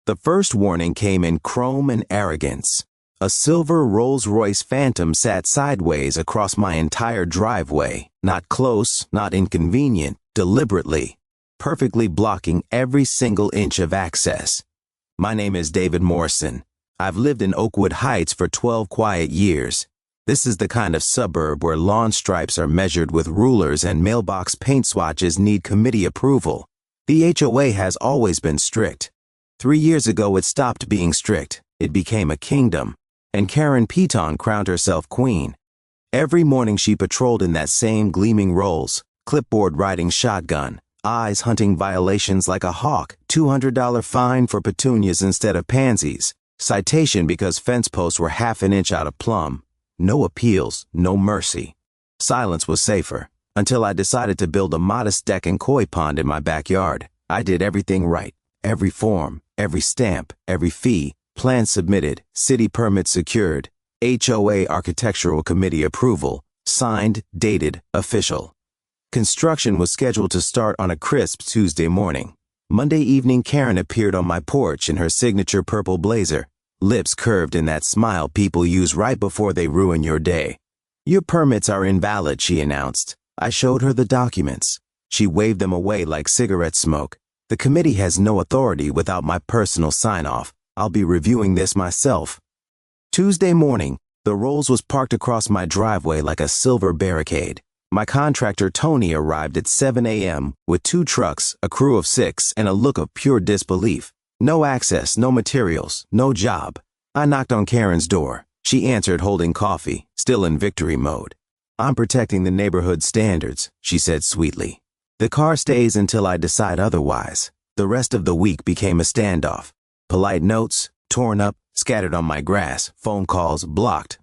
The first warning came in chrome and arrogance. A silver Rolls-Royce Phantom sat sideways across my entire driveway, not close, not inconvenient, deliberately, perfectly blocking every single inch of access. My name is David Morrison. I've lived in Oakwood Heights for 12 quiet years. This is the kind of suburb where lawn stripes are measured with rulers and mailbox paint swatches need committee approval. The HOA has always been strict. 3 years ago it stopped being strict. It became a kingdom. And Karen Piton crowned herself queen. Every morning she patrolled in that same gleaming Rolls, clipboard riding shotgun, eyes hunting violations like a hawk, $200 fine for petunias instead of pansies, citation because fence posts were half an inch out of plumb. No appeals, no mercy. Silence was safer, until I decided to build a modest deck and koi pond in my backyard. I did everything right. Every form, every stamp, every fee. Plan submitted, city permit secured, HOA Architectural Committee approval, signed, dated, official. Construction was scheduled to start on a crisp Tuesday morning. Monday evening, Karen appeared on my porch in her signature purple blazer, lips curved in that smile people use right before they ruin your day. "Your permits are invalid," she announced. I showed her the documents. She waved them away like cigarette smoke. "The committee has no authority without my personal sign-off. I'll be reviewing this myself." Tuesday morning, the Rolls was parked across my driveway like a silver barricade. My contractor Tony arrived at 7 a.m. with 2 trucks, a crew of 6, and a look of pure disbelief. No access, no materials, no job. I knocked on Karen's door. She answered holding coffee, still in victory mode. "I'm protecting the neighborhood standards," she said sweetly. "The car stays until I decide otherwise." The rest of the week became a standoff. Polite notes, torn up, scattered on my grass, phone calls blocked.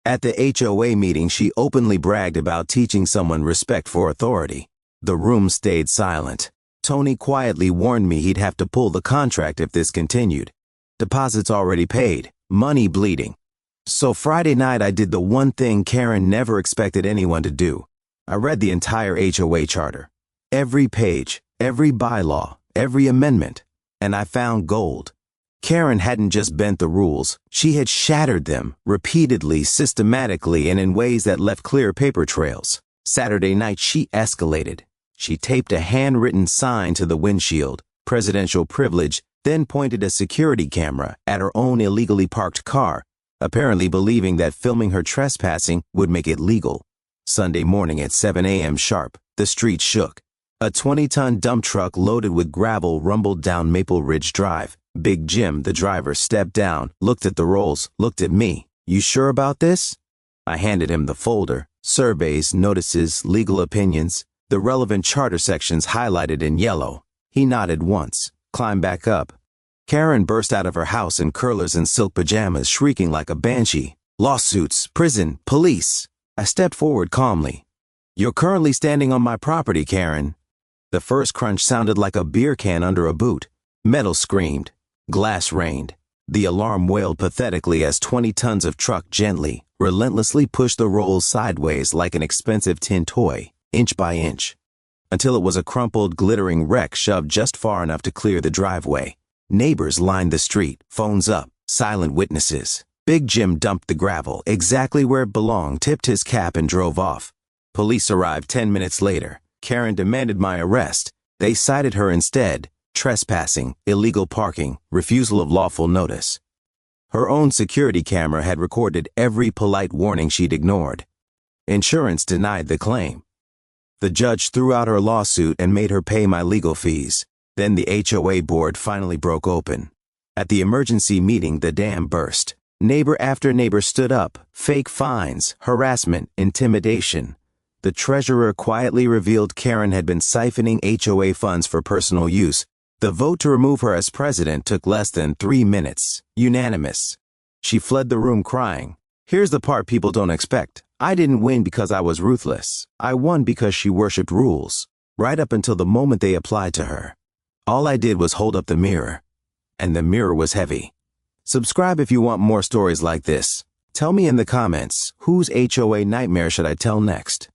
At the HOA meeting, she openly bragged about teaching someone respect for authority. The room stayed silent. Tony quietly warned me he'd have to pull the contract if this continued. Deposits already paid, money bleeding. So Friday night I did the one thing Karen never expected anyone to do. I read the entire HOA charter. Every page, every bylaw, every amendment. And I found gold. Karen hadn't just bent the rules, she had shattered them, repeatedly, systematically, and in ways that left clear paper trails. Saturday night she escalated. She taped a handwritten sign to the windshield, presidential privilege, then pointed a security camera at her own illegally parked car, apparently believing that filming her trespassing would make it legal. Sunday morning at 7 a.m. sharp, the street shook. A 20-ton dump truck loaded with gravel rumbled down Maple Ridge Drive. Big Jim, the driver, stepped down, looked at the Rolls, looked at me. "You sure about this?" I handed him the folder. Surveys, notices, legal opinions, the relevant charter sections highlighted in yellow. He nodded once, climbed back up. Karen burst out of her house in curlers and silk pajamas, shrieking like a banshee. "Lawsuits, prison, police." I stepped forward calmly. "You're currently standing on my property, Karen." The first crunch sounded like a beer can under a boot. Metal screamed. Glass rained. The alarm wailed pathetically as 20 tons of truck gently, relentlessly pushed the Rolls sideways like an expensive tin toy, inch by inch, until it was a crumpled, glittering wreck shoved just far enough to clear the driveway. Neighbors lined the street, phones up, silent witnesses. Big Jim dumped the gravel exactly where it belonged, tipped his cap, and drove off. Police arrived 10 minutes later. Karen demanded my arrest. They cited her instead. Trespassing, illegal parking, refusal of lawful notice. Her own security camera had recorded every polite warning she'd ignored. Insurance denied the claim. The judge threw out her lawsuit and made her pay my legal fees. Then the HOA board finally broke open. At the emergency meeting, the dam burst. Neighbor after neighbor stood up. Fake fines, harassment, intimidation. The treasurer quietly revealed Karen had been siphoning HOA funds for personal use. The vote to remove her as president took less than 3 minutes. Unanimous. She fled the room crying. Here's the part people don't expect. I didn't win because I was ruthless. I won because she worshipped rules, right up until the moment they applied to her. All I did was hold up the mirror, and the mirror was heavy. Subscribe if you want more stories like this. Tell me in the comments, whose HOA nightmare should I tell next?